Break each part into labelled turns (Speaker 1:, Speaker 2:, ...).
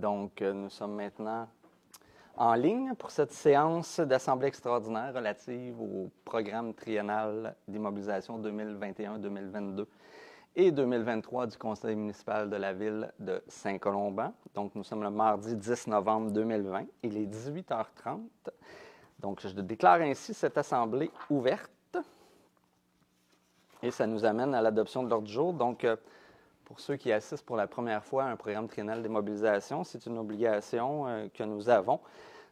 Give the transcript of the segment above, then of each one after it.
Speaker 1: Donc, nous sommes maintenant en ligne pour cette séance d'Assemblée extraordinaire relative au programme triennal d'immobilisation 2021-2022 et 2023 du Conseil municipal de la Ville de Saint-Colomban. Donc, nous sommes le mardi 10 novembre 2020. Il est 18h30. Donc, je déclare ainsi cette Assemblée ouverte. Et ça nous amène à l'adoption de l'ordre du jour. Donc, pour ceux qui assistent pour la première fois à un programme triennal d'immobilisation, c'est une obligation que nous avons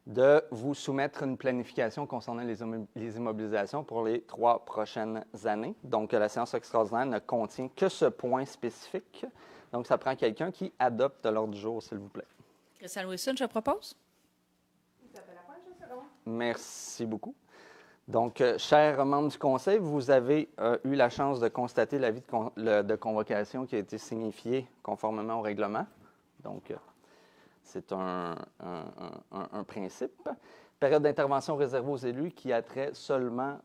Speaker 1: de vous soumettre une planification concernant les immobilisations pour les 3 prochaines années. Donc, la séance extraordinaire ne contient que ce point spécifique. Donc, ça prend quelqu'un qui adopte l'ordre du jour, s'il vous plaît.
Speaker 2: Christiane Wilson, je propose.
Speaker 1: Merci beaucoup. Donc, chers membres du Conseil, vous avez eu la chance de constater l'avis de convocation qui a été signifié conformément au règlement. Donc, c'est un principe. Période d'intervention réservée aux élus qui a trait seulement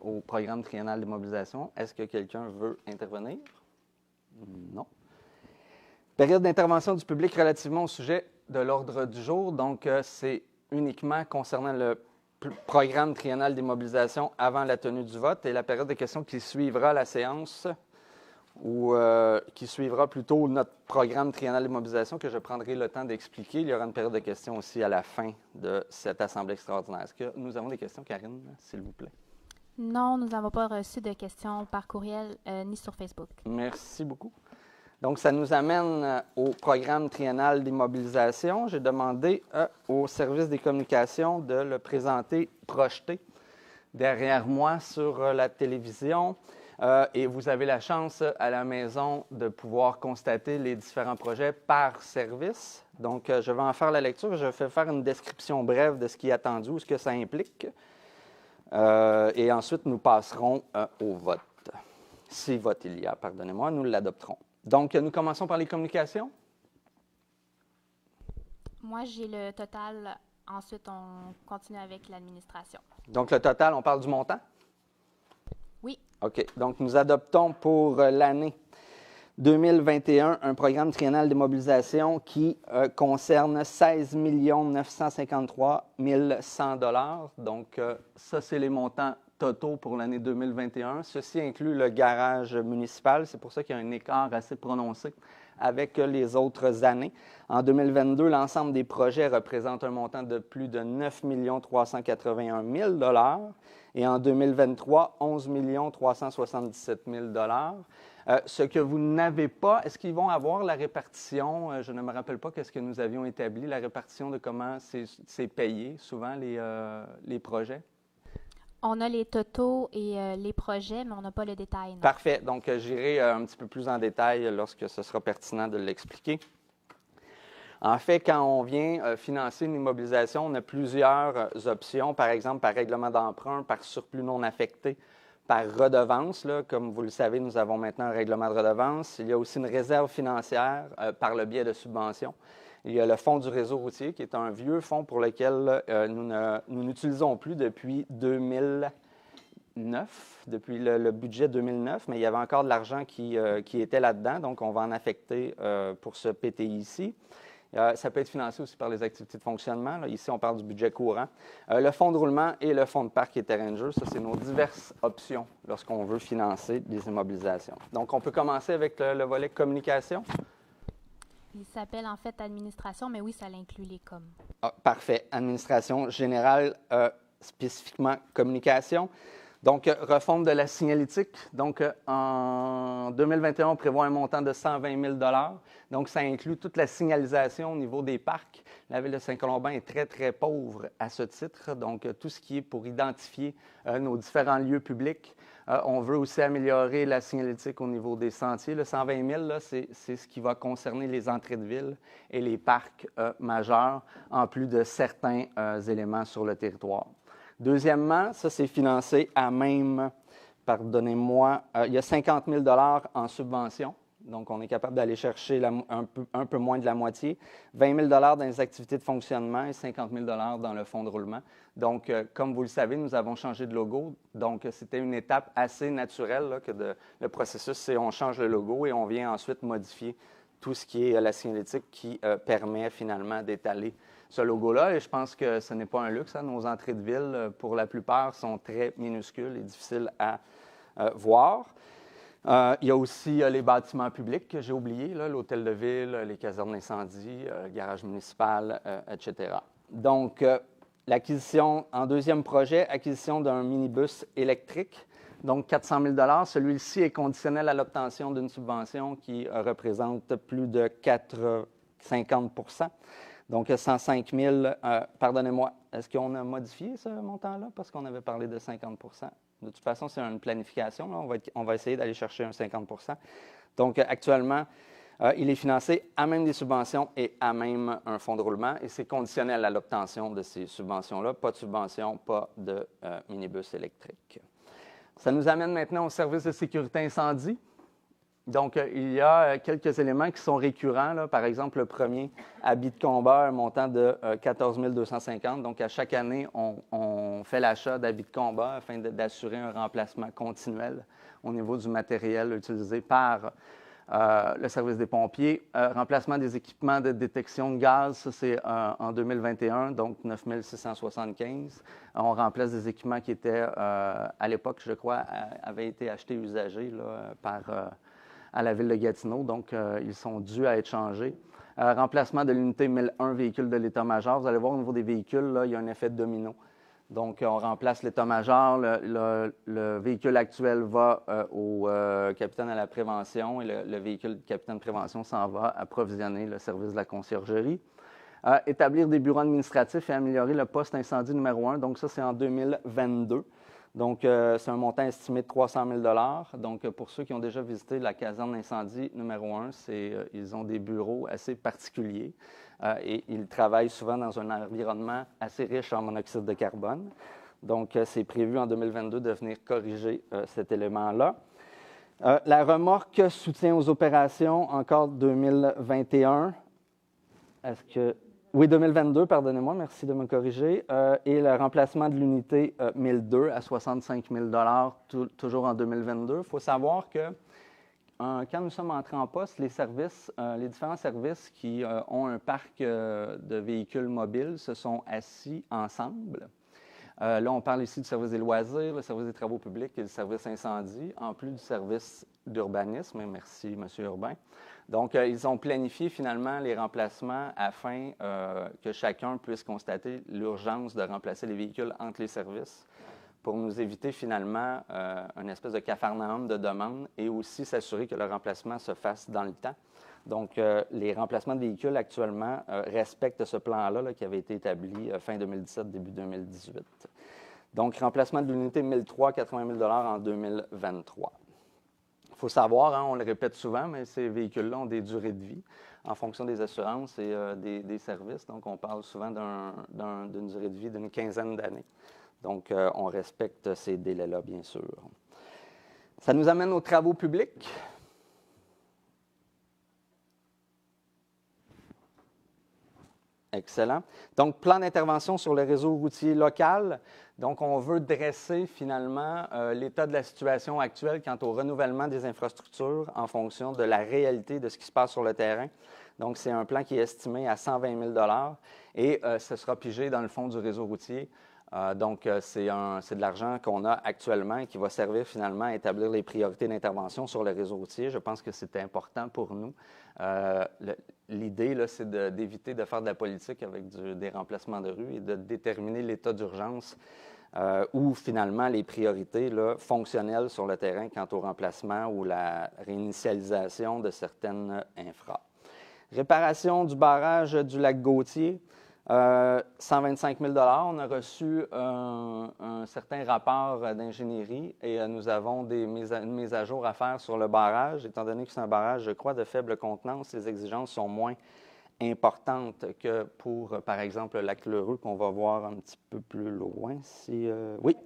Speaker 1: au programme triennal d'immobilisation. Est-ce que quelqu'un veut intervenir? Non. Période d'intervention du public relativement au sujet de l'ordre du jour. Donc, c'est uniquement concernant le programme triennal d'immobilisation avant la tenue du vote et la période de questions qui suivra la séance ou qui suivra plutôt notre programme triennal d'immobilisation que je prendrai le temps d'expliquer. Il y aura une période de questions aussi à la fin de cette Assemblée extraordinaire. Est-ce que nous avons des questions, Karine, s'il vous plaît?
Speaker 3: Non, nous n'avons pas reçu de questions par courriel ni sur Facebook.
Speaker 1: Merci beaucoup. Donc, ça nous amène au programme triennal d'immobilisation. J'ai demandé au service des communications de le présenter projeté derrière moi sur la télévision. Et vous avez la chance à la maison de pouvoir constater les différents projets par service. Donc, je vais en faire la lecture. Je vais faire une description brève de ce qui est attendu ou ce que ça implique. Et ensuite, nous passerons au vote. Si vote il y a, pardonnez-moi, nous l'adopterons. Donc, nous commençons par les communications.
Speaker 3: Moi, j'ai le total. Ensuite, on continue avec l'administration.
Speaker 1: Donc, le total, on parle du montant?
Speaker 3: Oui.
Speaker 1: OK. Donc, nous adoptons pour l'année 2021 un programme triennal d'immobilisation qui concerne 16 953 100 $. Donc, ça, c'est les montants totaux pour l'année 2021. Ceci inclut le garage municipal. C'est pour ça qu'il y a un écart assez prononcé avec les autres années. En 2022, l'ensemble des projets représente un montant de plus de 9 381 000 $. Et en 2023, 11 377 000 $. Ce que vous n'avez pas, est-ce qu'ils vont avoir la répartition? Je ne me rappelle pas qu'est-ce que nous avions établi, la répartition de comment c'est payé, souvent, les projets?
Speaker 3: On a les totaux et les projets, mais on n'a pas le détail. Non.
Speaker 1: Parfait. Donc, j'irai un petit peu plus en détail lorsque ce sera pertinent de l'expliquer. En fait, quand on vient financer une immobilisation, on a plusieurs options, par exemple par règlement d'emprunt, par surplus non affecté, par redevance. Là, comme vous le savez, nous avons maintenant un règlement de redevance. Il y a aussi une réserve financière par le biais de subventions. Il y a le fonds du réseau routier, qui est un vieux fonds pour lequel nous n'utilisons plus depuis 2009, depuis le budget 2009, mais il y avait encore de l'argent qui était là-dedans, donc on va en affecter pour ce PTI-ci. Ça peut être financé aussi par les activités de fonctionnement. Là, ici, on parle du budget courant. Le fonds de roulement et le fonds de parc et terrain de jeu, ça, c'est nos diverses options lorsqu'on veut financer des immobilisations. Donc, on peut commencer avec le volet communication.
Speaker 3: Il s'appelle en fait administration, mais oui, ça l'inclut les coms.
Speaker 1: Ah, parfait. Administration générale, spécifiquement communication. Donc, refonte de la signalétique. Donc, en 2021, on prévoit un montant de 120 000 $. Donc, ça inclut toute la signalisation au niveau des parcs. La Ville de Saint-Colomban est très, très pauvre à ce titre. Donc, tout ce qui est pour identifier nos différents lieux publics. On veut aussi améliorer la signalétique au niveau des sentiers. Le 120 000 $, c'est ce qui va concerner les entrées de ville et les parcs majeurs, en plus de certains éléments sur le territoire. Deuxièmement, ça, c'est financé à même, pardonnez-moi, il y a 50 000 $ en subvention. Donc, on est capable d'aller chercher un peu moins de la moitié. 20 000 $ dans les activités de fonctionnement et 50 000 $ dans le fonds de roulement. Donc, comme vous le savez, nous avons changé de logo. Donc, c'était une étape assez naturelle là, que le processus, c'est on change le logo et on vient ensuite modifier tout ce qui est la signalétique qui permet finalement d'étaler ce logo-là. Et je pense que ce n'est pas un luxe. Hein. Nos entrées de ville, pour la plupart, sont très minuscules et difficiles à voir. Il y a aussi les bâtiments publics que j'ai oubliés, l'hôtel de ville, les casernes d'incendie, le garage municipal, etc. Donc, l'acquisition, en deuxième projet, acquisition d'un minibus électrique, donc 400 000 $. Celui-ci est conditionnel à l'obtention d'une subvention qui représente plus de 50 %. Donc, 105 000 pardonnez-moi, est-ce qu'on a modifié ce montant-là? Parce qu'on avait parlé de 50 %. De toute façon, c'est une planification. Là. On va essayer d'aller chercher un 50 %. Donc, actuellement, il est financé à même des subventions et à même un fonds de roulement. Et c'est conditionnel à l'obtention de ces subventions-là. Pas de subvention, pas de minibus électrique. Ça nous amène maintenant au service de sécurité incendie. Donc, il y a quelques éléments qui sont récurrents. Là. Par exemple, le premier, habit de combat, un montant de 14 250. Donc, à chaque année, on fait l'achat d'habits de combat afin d'assurer un remplacement continuel au niveau du matériel utilisé par le service des pompiers. Remplacement des équipements de détection de gaz, ça c'est en 2021, donc 9 675. On remplace des équipements qui étaient, à l'époque, je crois, avaient été achetés usagés là, à la ville de Gatineau, donc ils sont dus à être changés. Remplacement de l'unité 1001 véhicule de l'état-major. Vous allez voir au niveau des véhicules, là, il y a un effet de domino. Donc, on remplace l'état-major. Le véhicule actuel va au capitaine à la prévention et le véhicule du capitaine de prévention s'en va approvisionner le service de la conciergerie. Établir des bureaux administratifs et améliorer le poste incendie numéro 1. Donc, ça, c'est en 2022. Donc, c'est un montant estimé de 300 000 $. Donc, pour ceux qui ont déjà visité la caserne d'incendie numéro 1, ils ont des bureaux assez particuliers et ils travaillent souvent dans un environnement assez riche en monoxyde de carbone. Donc, c'est prévu en 2022 de venir corriger cet élément-là. La remorque soutien aux opérations, encore 2021. Est-ce que... Oui, 2022, pardonnez-moi, merci de me corriger. Et le remplacement de l'unité 1002 à 65 000 $, toujours en 2022. Il faut savoir que quand nous sommes entrés en poste, les différents services qui ont un parc de véhicules mobiles se sont assis ensemble. Là, on parle ici du service des loisirs, le service des travaux publics et le service incendie, en plus du service d'urbanisme. Merci, M. Urbain. Donc, ils ont planifié finalement les remplacements afin que chacun puisse constater l'urgence de remplacer les véhicules entre les services pour nous éviter finalement une espèce de capharnaüm de demande et aussi s'assurer que le remplacement se fasse dans le temps. Donc, les remplacements de véhicules actuellement respectent ce plan-là qui avait été établi fin 2017, début 2018. Donc, remplacement de l'unité 1003, 80 000 $ en 2023. Il faut savoir, hein, on le répète souvent, mais ces véhicules-là ont des durées de vie en fonction des assurances et des services. Donc, on parle souvent d'une durée de vie d'une quinzaine d'années. Donc, on respecte ces délais-là, bien sûr. Ça nous amène aux travaux publics. Excellent. Donc, plan d'intervention sur le réseau routier local. Donc, on veut dresser finalement l'état de la situation actuelle quant au renouvellement des infrastructures en fonction de la réalité de ce qui se passe sur le terrain. Donc, c'est un plan qui est estimé à 120 000 $ et ce sera pigé dans le fond du réseau routier. Donc, c'est de l'argent qu'on a actuellement et qui va servir finalement à établir les priorités d'intervention sur le réseau routier. Je pense que c'est important pour nous. L'idée, là, c'est d'éviter de faire de la politique avec des remplacements de rue et de déterminer l'état d'urgence ou finalement les priorités là, fonctionnelles sur le terrain quant au remplacement ou la réinitialisation de certaines infras. Réparation du barrage du lac Gauthier. 125 000 $. On a reçu un certain rapport d'ingénierie et nous avons une mise à jour à faire sur le barrage. Étant donné que c'est un barrage, je crois, de faible contenance, les exigences sont moins importantes que pour, par exemple, le lac Lheureux qu'on va voir un petit peu plus loin. Oui,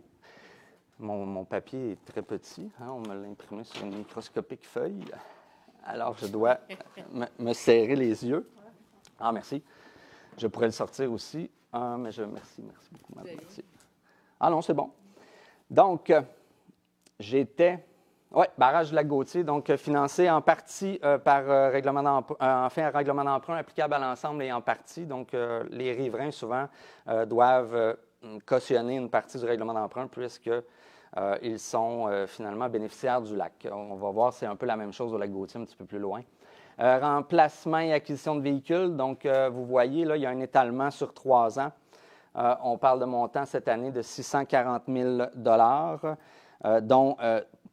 Speaker 1: mon papier est très petit. Hein, on me l'a imprimé sur une microscopique feuille. Alors, je dois me serrer les yeux. Ah, merci. Je pourrais le sortir aussi. Merci beaucoup, madame. Merci. Ah non, c'est bon. Donc, j'étais Oui, barrage du lac Gauthier, donc financé en partie par règlement un règlement d'emprunt applicable à l'ensemble et en partie. Donc, les riverains, souvent, doivent cautionner une partie du règlement d'emprunt puisqu'ils sont finalement bénéficiaires du lac. On va voir, c'est un peu la même chose au lac Gauthier, un petit peu plus loin. Remplacement et acquisition de véhicules. Donc, vous voyez, là, il y a un étalement sur 3 ans. On parle de montant cette année de 640 000 dont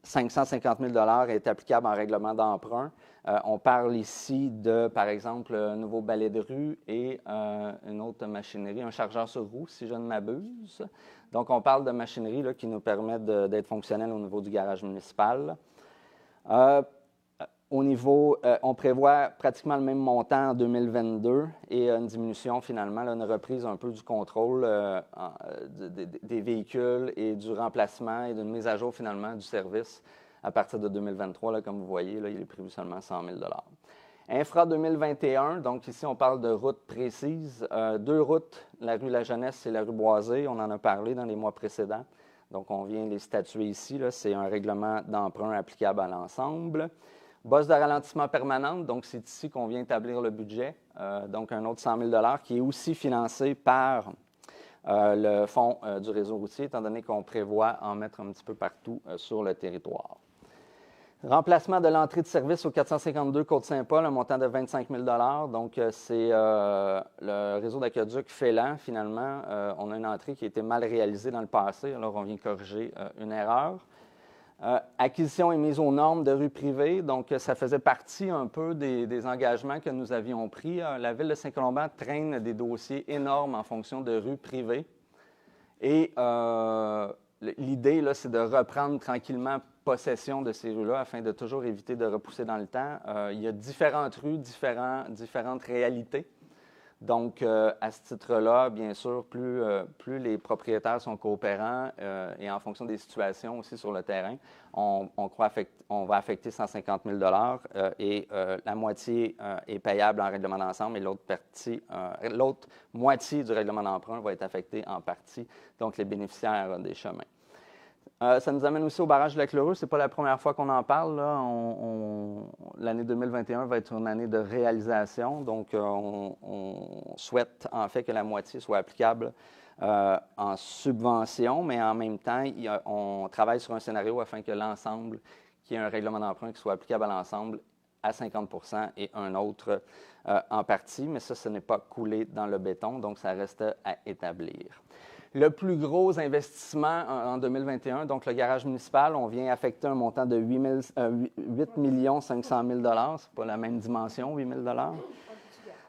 Speaker 1: 550 000 est applicable en règlement d'emprunt. On parle ici de, par exemple, un nouveau balai de rue et une autre machinerie, un chargeur sur roue, si je ne m'abuse. Donc, on parle de machinerie là, qui nous permet d'être fonctionnel au niveau du garage municipal. Au niveau, on prévoit pratiquement le même montant en 2022 et une diminution finalement, là, une reprise un peu du contrôle des véhicules et du remplacement et d'une mise à jour finalement du service à partir de 2023. Là, comme vous voyez, là, il est prévu seulement 100 000 Infra 2021, donc ici on parle de routes précises. 2 routes, la rue La Jeunesse et la rue Boisée, on en a parlé dans les mois précédents. Donc on vient les statuer ici, c'est un règlement d'emprunt applicable à l'ensemble. Bosse de ralentissement permanente, donc c'est ici qu'on vient établir le budget, donc un autre 100 000 qui est aussi financé par le fonds du réseau routier, étant donné qu'on prévoit en mettre un petit peu partout sur le territoire. Remplacement de l'entrée de service au 452 Côte-Saint-Paul, un montant de 25 000 donc c'est le réseau d'aqueduc Félan, finalement. On a une entrée qui a été mal réalisée dans le passé, alors on vient corriger une erreur. Acquisition et mise aux normes de rues privées. Donc, ça faisait partie un peu des engagements que nous avions pris. La Ville de Saint-Colomban traîne des dossiers énormes en fonction de rues privées. Et l'idée, là, c'est de reprendre tranquillement possession de ces rues-là afin de toujours éviter de repousser dans le temps. Il y a différentes rues, différentes réalités. Donc, à ce titre-là, bien sûr, plus les propriétaires sont coopérants et en fonction des situations aussi sur le terrain, on va affecter 150 000 et la moitié est payable en règlement d'ensemble et l'autre moitié du règlement d'emprunt va être affectée en partie, donc les bénéficiaires des chemins. Ça nous amène aussi au barrage du Lac-L'Heureux. Ce n'est pas la première fois qu'on en parle. L'année 2021 va être une année de réalisation. Donc, on souhaite en fait que la moitié soit applicable en subvention, mais en même temps, on travaille sur un scénario afin que l'ensemble, qu'il y ait un règlement d'emprunt qui soit applicable à l'ensemble à 50 % et un autre en partie. Mais ça, ce n'est pas coulé dans le béton, donc ça reste à établir. Le plus gros investissement en 2021, donc le garage municipal, on vient affecter un montant de 8 500 000 $. Ce n'est pas la même dimension, 8 000 $.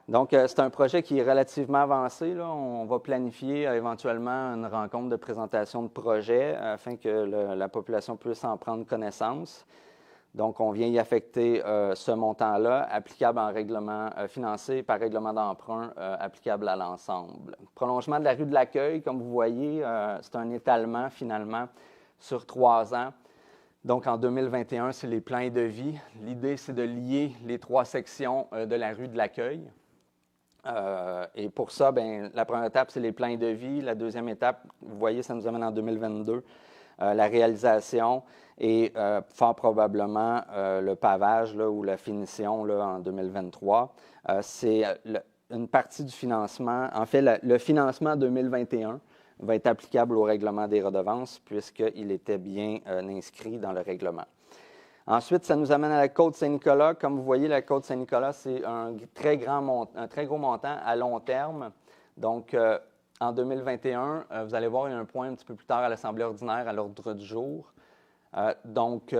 Speaker 1: Donc, c'est un projet qui est relativement avancé, là. On va planifier éventuellement une rencontre de présentation de projet afin que la population puisse en prendre connaissance. Donc, on vient y affecter ce montant-là, applicable en règlement financé par règlement d'emprunt applicable à l'ensemble. Prolongement de la rue de l'Accueil, comme vous voyez, c'est un étalement finalement sur 3 ans. Donc, en 2021, c'est les plans de vie. L'idée, c'est de lier les 3 sections de la rue de l'Accueil. Et pour ça, bien, la première étape, c'est les plans de vie. La deuxième étape, vous voyez, ça nous amène en 2022. La réalisation et fort probablement le pavage là, ou la finition là, en 2023. C'est une partie du financement. En fait, le financement 2021 va être applicable au règlement des redevances puisqu'il était bien inscrit dans le règlement. Ensuite, ça nous amène à la côte Saint-Nicolas. Comme vous voyez, la côte Saint-Nicolas, c'est un très gros montant à long terme. Donc, en 2021, vous allez voir, il y a un point un petit peu plus tard à l'Assemblée ordinaire à l'ordre du jour. Donc,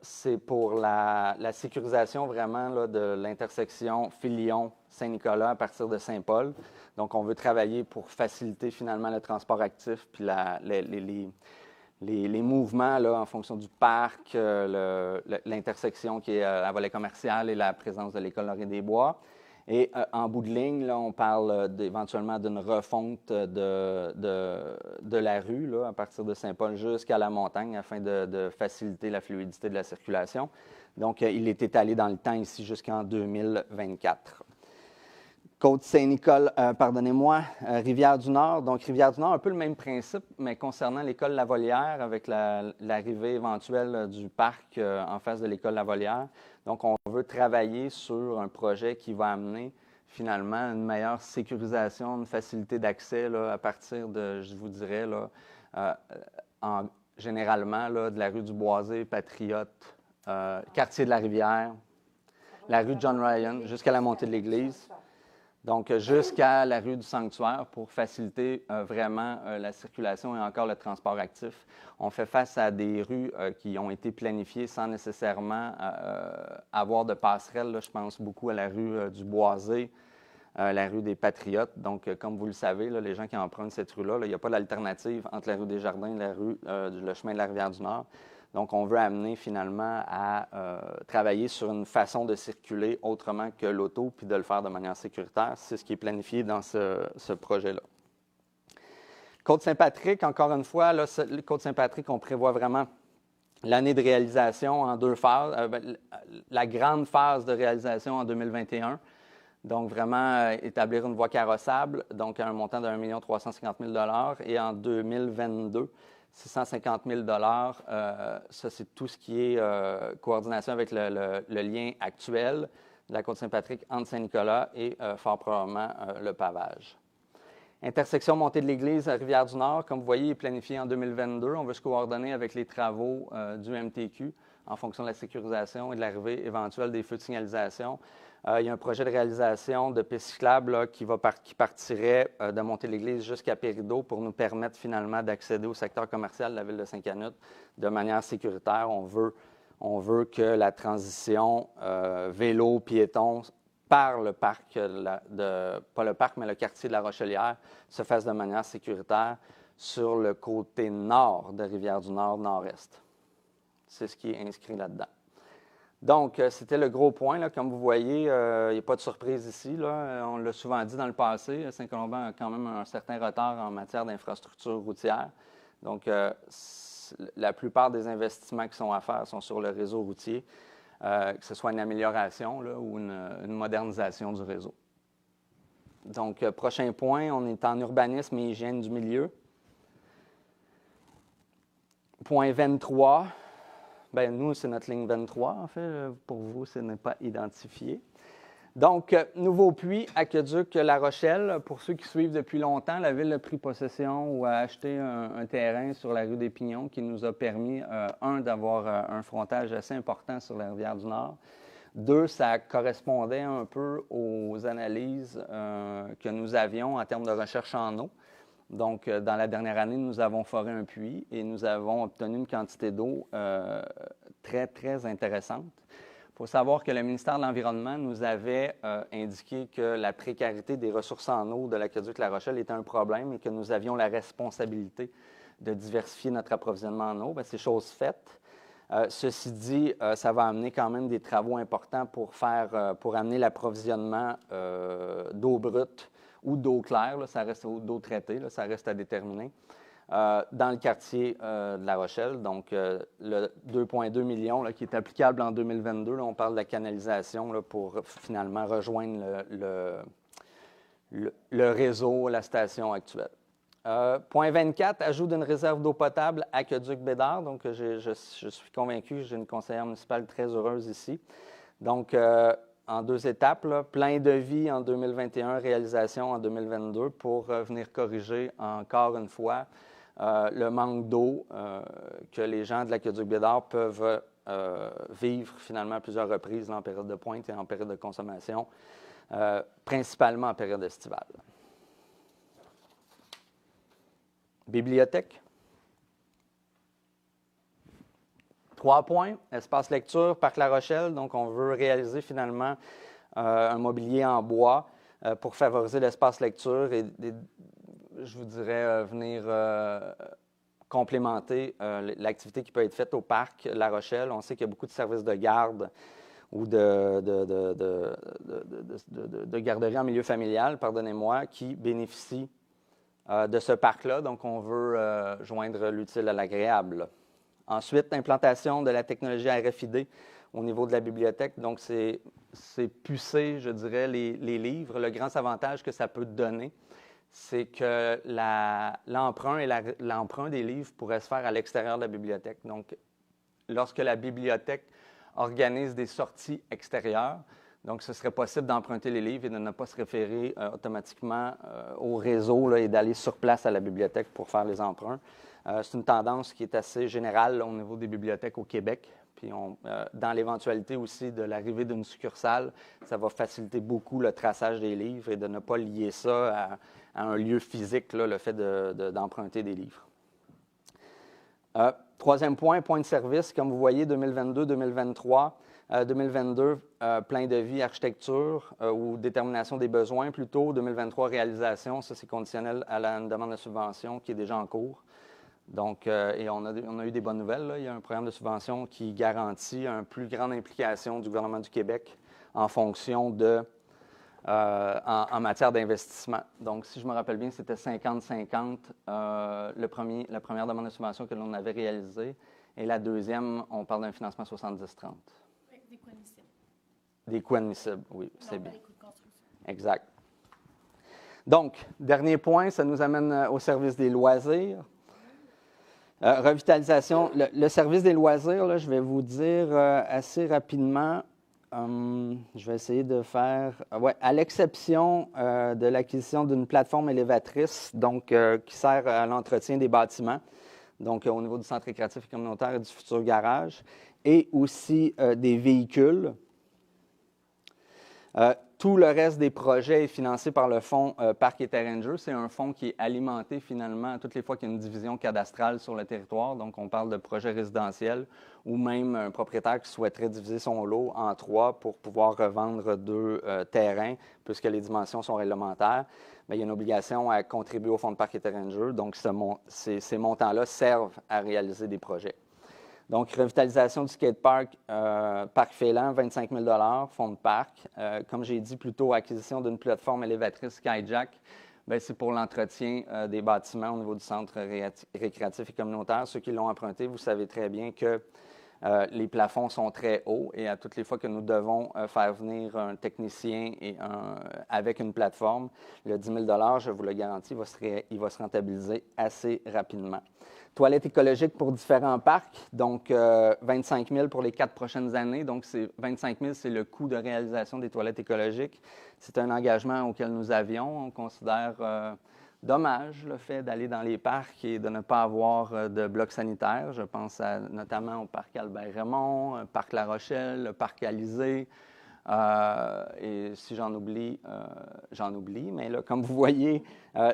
Speaker 1: c'est pour la sécurisation vraiment là, de l'intersection Filion-Saint-Nicolas à partir de Saint-Paul. Donc, on veut travailler pour faciliter finalement le transport actif puis les mouvements là, en fonction du parc, l'intersection qui est à volet commercial et la présence de l'École Laurier-des-Bois. Et en bout de ligne, là, on parle éventuellement d'une refonte de la rue là, à partir de Saint-Paul jusqu'à la montagne afin de faciliter la fluidité de la circulation. Donc, il est étalé dans le temps ici jusqu'en 2024. Côte-Saint-Nicole, pardonnez-moi, Rivière-du-Nord. Donc, Rivière-du-Nord, un peu le même principe, mais concernant l'école Lavolière, avec l'arrivée éventuelle du parc en face de l'école Lavolière. Donc, on veut travailler sur un projet qui va amener finalement une meilleure sécurisation, une facilité d'accès là, à partir de, je vous dirais, là, généralement là, de la rue du Boisé, Patriote, quartier de la Rivière, la rue de John Ryan, jusqu'à la montée de l'église. Donc, jusqu'à la rue du Sanctuaire pour faciliter vraiment la circulation et encore le transport actif. On fait face à des rues qui ont été planifiées sans nécessairement avoir de passerelle. Là, je pense beaucoup à la rue du Boisé, la rue des Patriotes. Donc, comme vous le savez, là, les gens qui empruntent cette rue-là, il n'y a pas d'alternative entre la rue des Jardins et le chemin de la Rivière-du-Nord. Donc, on veut amener finalement à travailler sur une façon de circuler autrement que l'auto, puis de le faire de manière sécuritaire. C'est ce qui est planifié dans ce projet-là. Côte-Saint-Patrick, encore une fois, là, Côte-Saint-Patrick, on prévoit vraiment l'année de réalisation en 2 phases. La grande phase de réalisation en 2021. Donc, vraiment établir une voie carrossable, donc à un montant de 1 350 000 $. Et en 2022, 650 000 $. Ça, c'est tout ce qui est coordination avec le lien actuel de la Côte-Saint-Patrick entre Saint-Nicolas et fort probablement le pavage. Intersection montée de l'église à Rivière-du-Nord, comme vous voyez, est planifiée en 2022. On veut se coordonner avec les travaux du MTQ en fonction de la sécurisation et de l'arrivée éventuelle des feux de signalisation. Il y a un projet de réalisation de pistes cyclables là, qui partirait de Montée-l'Église jusqu'à Pérideau pour nous permettre finalement d'accéder au secteur commercial de la ville de Saint-Canute de manière sécuritaire. On veut que la transition vélo-piéton par le parc, pas le parc, mais le quartier de la Rochelière, se fasse de manière sécuritaire sur le côté nord de Rivière-du-Nord, nord-est. C'est ce qui est inscrit là-dedans. Donc, c'était le gros point. Là. Comme vous voyez, il n'y a pas de surprise ici. Là. On l'a souvent dit dans le passé, Saint-Colomban a quand même un certain retard en matière d'infrastructure routière. Donc, la plupart des investissements qui sont à faire sont sur le réseau routier, que ce soit une amélioration là, ou une modernisation du réseau. Donc, prochain point, on est en urbanisme et hygiène du milieu. Point 23. Bien, nous, c'est notre ligne 23, en fait. Pour vous, ce n'est pas identifié. Donc, nouveau puits, aqueduc La Rochelle. Pour ceux qui suivent depuis longtemps, la Ville a pris possession ou a acheté un terrain sur la rue des Pignons qui nous a permis, d'avoir un frontage assez important sur la Rivière-du-Nord. 2, ça correspondait un peu aux analyses que nous avions en termes de recherche en eau. Donc, dans la dernière année, nous avons foré un puits et nous avons obtenu une quantité d'eau très, très intéressante. Il faut savoir que le ministère de l'Environnement nous avait indiqué que la précarité des ressources en eau de l'aqueduc La Rochelle était un problème et que nous avions la responsabilité de diversifier notre approvisionnement en eau. Bien, c'est chose faite. Ceci dit, ça va amener quand même des travaux importants pour amener l'approvisionnement d'eau brute ou d'eau claire, là, ça reste d'eau traitée, là, ça reste à déterminer, dans le quartier de La Rochelle. Donc, le 2,2 millions là, qui est applicable en 2022, là, on parle de la canalisation là, pour finalement rejoindre le réseau, la station actuelle. Point 24, ajout d'une réserve d'eau potable aqueduc Bédard. Donc, je suis convaincu que j'ai une conseillère municipale très heureuse ici. Donc, en 2 étapes, là, plein de vie en 2021, réalisation en 2022 pour venir corriger encore une fois le manque d'eau que les gens de l'aqueduc Bédard peuvent vivre finalement à plusieurs reprises là, en période de pointe et en période de consommation, principalement en période estivale. Bibliothèque. 3 points, espace lecture, Parc La Rochelle. Donc, on veut réaliser finalement un mobilier en bois pour favoriser l'espace lecture et je vous dirais, venir complémenter l'activité qui peut être faite au Parc La Rochelle. On sait qu'il y a beaucoup de services de garde ou de garderie en milieu familial, pardonnez-moi, qui bénéficient de ce parc-là. Donc, on veut joindre l'utile à l'agréable. Ensuite, implantation de la technologie RFID au niveau de la bibliothèque. Donc, c'est pucer, je dirais, les livres. Le grand avantage que ça peut donner, c'est que l'emprunt des livres pourrait se faire à l'extérieur de la bibliothèque. Donc, lorsque la bibliothèque organise des sorties extérieures, donc ce serait possible d'emprunter les livres et de ne pas se référer automatiquement au réseau là, et d'aller sur place à la bibliothèque pour faire les emprunts. C'est une tendance qui est assez générale là, au niveau des bibliothèques au Québec. Puis dans l'éventualité aussi de l'arrivée d'une succursale, ça va faciliter beaucoup le traçage des livres et de ne pas lier ça à un lieu physique, là, le fait d'emprunter des livres. Troisième point de service, comme vous voyez, 2022-2023. 2022, plein de vie, architecture ou détermination des besoins plutôt. 2023, réalisation, ça c'est conditionnel à une demande de subvention qui est déjà en cours. Donc, et on a eu des bonnes nouvelles. Là. Il y a un programme de subvention qui garantit une plus grande implication du gouvernement du Québec en fonction en matière d'investissement. Donc, si je me rappelle bien, c'était 50-50 la première demande de subvention que l'on avait réalisée. Et la deuxième, on parle d'un financement 70-30.
Speaker 2: Des coûts admissibles.
Speaker 1: Des coûts admissibles, oui, c'est bien.
Speaker 2: Des coûts de construction.
Speaker 1: Exact. Donc, dernier point, ça nous amène au service des loisirs. Revitalisation, le service des loisirs, là, je vais vous dire assez rapidement, je vais essayer de faire, à l'exception de l'acquisition d'une plateforme élévatrice, donc qui sert à l'entretien des bâtiments, donc au niveau du centre récréatif et communautaire et du futur garage, et aussi des véhicules. Tout le reste des projets est financé par le fonds Parcs et terrains de jeu. C'est un fonds qui est alimenté finalement toutes les fois qu'il y a une division cadastrale sur le territoire. Donc, on parle de projets résidentiels ou même un propriétaire qui souhaiterait diviser son lot en 3 pour pouvoir revendre 2 terrains, puisque les dimensions sont réglementaires. Bien, il y a une obligation à contribuer au fonds de Parcs et terrains de jeu. Donc, ces montants-là servent à réaliser des projets. Donc, revitalisation du skatepark, Parc Félan, 25 000 fonds de parc. Comme j'ai dit plus tôt, acquisition d'une plateforme élévatrice Skyjack, c'est pour l'entretien des bâtiments au niveau du centre récréatif et communautaire. Ceux qui l'ont emprunté, vous savez très bien que les plafonds sont très hauts et à toutes les fois que nous devons faire venir un technicien avec une plateforme, le 10 000 je vous le garantis, il va se rentabiliser assez rapidement. Toilettes écologiques pour différents parcs, donc 25 000 pour les 4 prochaines années. Donc, 25 000, c'est le coût de réalisation des toilettes écologiques. C'est un engagement auquel nous avions. On considère dommage le fait d'aller dans les parcs et de ne pas avoir de blocs sanitaires. Je pense notamment au parc Albert-Raymond, parc La Rochelle, le parc Alizé. Et si j'en oublie, Mais là, comme vous voyez,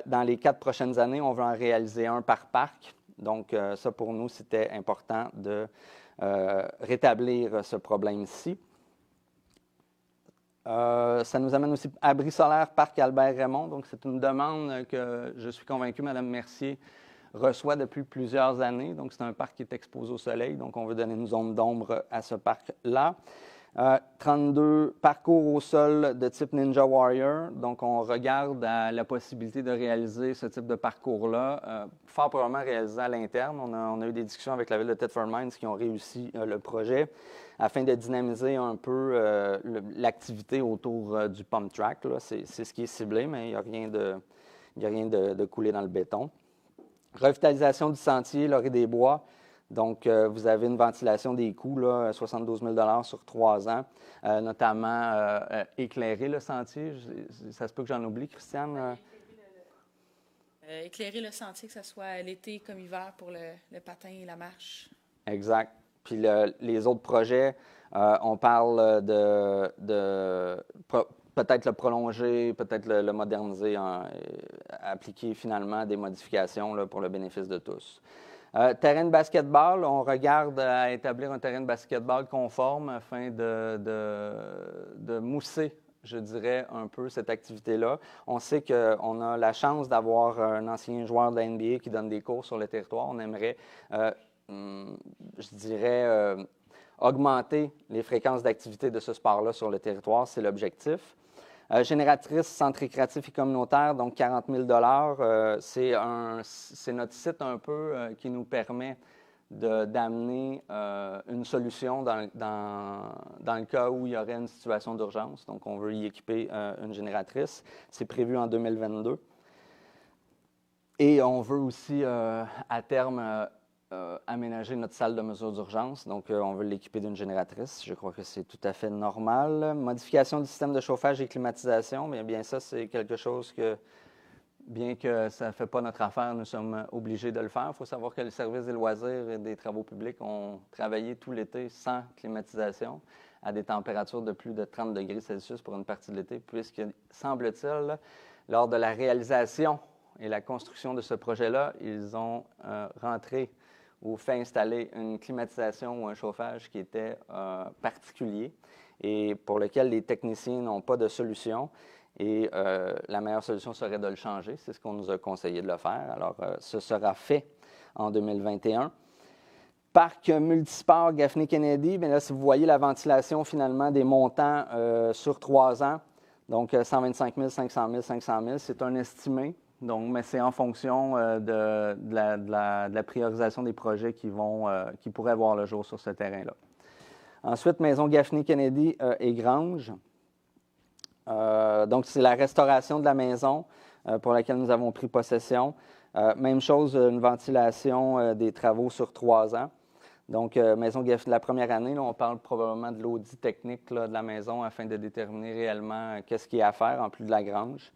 Speaker 1: dans les 4 prochaines années, on va en réaliser un par parc. Donc, ça, pour nous, c'était important de rétablir ce problème-ci. Ça nous amène aussi à abri solaire Parc Albert-Raymond. Donc, c'est une demande que je suis convaincu Mme Mercier reçoit depuis plusieurs années. Donc, c'est un parc qui est exposé au soleil. Donc, on veut donner une zone d'ombre à ce parc-là. 32 parcours au sol de type Ninja Warrior. Donc, on regarde à la possibilité de réaliser ce type de parcours-là, fort probablement réalisé à l'interne. On a eu des discussions avec la ville de Thetford Mines qui ont réussi le projet afin de dynamiser un peu l'activité autour du pump track. C'est ce qui est ciblé, mais il n'y a rien de coulé dans le béton. Revitalisation du sentier, Laurier des Bois. Donc, vous avez une ventilation des coûts, là, 72 000 sur 3 ans, notamment éclairer le sentier. Ça se peut que j'en oublie, Christiane?
Speaker 2: Éclairer le sentier, que ce soit l'été comme hiver pour le patin et la marche.
Speaker 1: Exact. Puis les autres projets, on parle peut-être le prolonger, peut-être le moderniser, appliquer finalement des modifications là, pour le bénéfice de tous. Terrain de basketball, on regarde à établir un terrain de basketball conforme afin de mousser, je dirais, un peu cette activité-là. On sait qu'on a la chance d'avoir un ancien joueur de la NBA qui donne des cours sur le territoire. On aimerait, je dirais, augmenter les fréquences d'activité de ce sport-là sur le territoire. C'est l'objectif. Génératrice, centre récréatif et communautaire, donc 40 000 c'est notre site un peu qui nous permet d'amener une solution dans le cas où il y aurait une situation d'urgence. Donc, on veut y équiper une génératrice. C'est prévu en 2022. Et on veut aussi, à terme, aménager notre salle de mesure d'urgence. Donc, on veut l'équiper d'une génératrice. Je crois que c'est tout à fait normal. Modification du système de chauffage et climatisation, bien ça, c'est quelque chose que, bien que ça ne fait pas notre affaire, nous sommes obligés de le faire. Il faut savoir que le service des loisirs et des travaux publics ont travaillé tout l'été sans climatisation à des températures de plus de 30 degrés Celsius pour une partie de l'été, puisque, semble-t-il, lors de la réalisation et la construction de ce projet-là, ils ont rentré ou fait installer une climatisation ou un chauffage qui était particulier et pour lequel les techniciens n'ont pas de solution. Et la meilleure solution serait de le changer. C'est ce qu'on nous a conseillé de le faire. Alors, ce sera fait en 2021. Parc multisport Gaffney-Kennedy, bien là, si vous voyez la ventilation finalement des montants sur 3 ans, donc 125 000, 500 000, 500 000, c'est un estimé. Donc, mais c'est en fonction de la priorisation des projets qui pourraient voir le jour sur ce terrain-là. Ensuite, maison Gaffney-Kennedy et Grange. Donc, c'est la restauration de la maison pour laquelle nous avons pris possession. Même chose, une ventilation des travaux sur 3 ans. Donc, maison Gaffney, la première année, là, on parle probablement de l'audit technique là, de la maison afin de déterminer réellement qu'est-ce qu'il y a à faire en plus de la grange.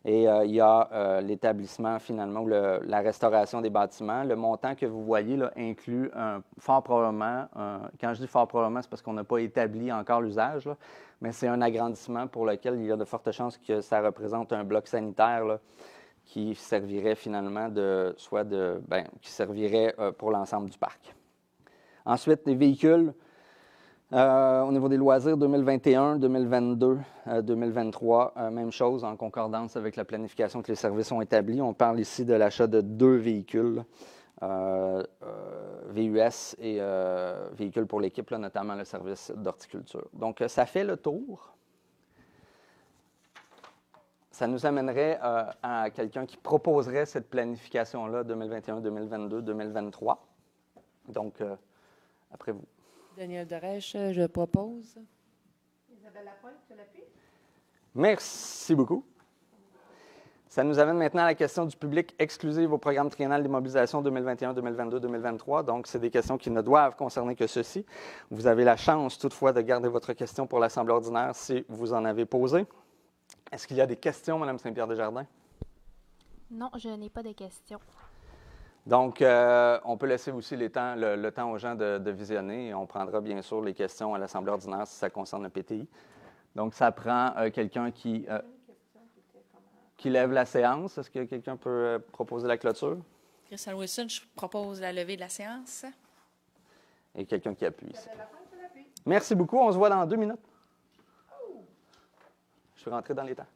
Speaker 1: Et il y a l'établissement, finalement, ou la restauration des bâtiments. Le montant que vous voyez là, inclut fort probablement, quand je dis fort probablement, c'est parce qu'on n'a pas établi encore l'usage, là, mais c'est un agrandissement pour lequel il y a de fortes chances que ça représente un bloc sanitaire là, qui servirait finalement qui servirait pour l'ensemble du parc. Ensuite, les véhicules. Au niveau des loisirs, 2021, 2022, 2023, même chose en concordance avec la planification que les services ont établie. On parle ici de l'achat de 2 véhicules, VUS et véhicules pour l'équipe, notamment le service d'horticulture. Donc, ça fait le tour. Ça nous amènerait à quelqu'un qui proposerait cette planification-là 2021, 2022, 2023. Donc, après vous.
Speaker 2: Daniel Derèche, je propose.
Speaker 4: Isabelle Lapointe, tu l'appuies?
Speaker 1: Merci beaucoup. Ça nous amène maintenant à la question du public exclusive au programme triennal d'immobilisation 2021, 2022, 2023. Donc, c'est des questions qui ne doivent concerner que ceci. Vous avez la chance, toutefois, de garder votre question pour l'Assemblée ordinaire si vous en avez posé. Est-ce qu'il y a des questions, Mme Saint-Pierre-Desjardins?
Speaker 3: Non, je n'ai pas de questions.
Speaker 1: Donc, on peut laisser aussi le temps aux gens de visionner et on prendra bien sûr les questions à l'Assemblée ordinaire si ça concerne le PTI. Donc, ça prend quelqu'un qui lève la séance. Est-ce que quelqu'un peut proposer la clôture?
Speaker 2: Christian Wilson, je propose la levée de la séance.
Speaker 1: Et quelqu'un qui appuie. Merci beaucoup. On se voit dans 2 minutes. Je suis rentré dans les temps.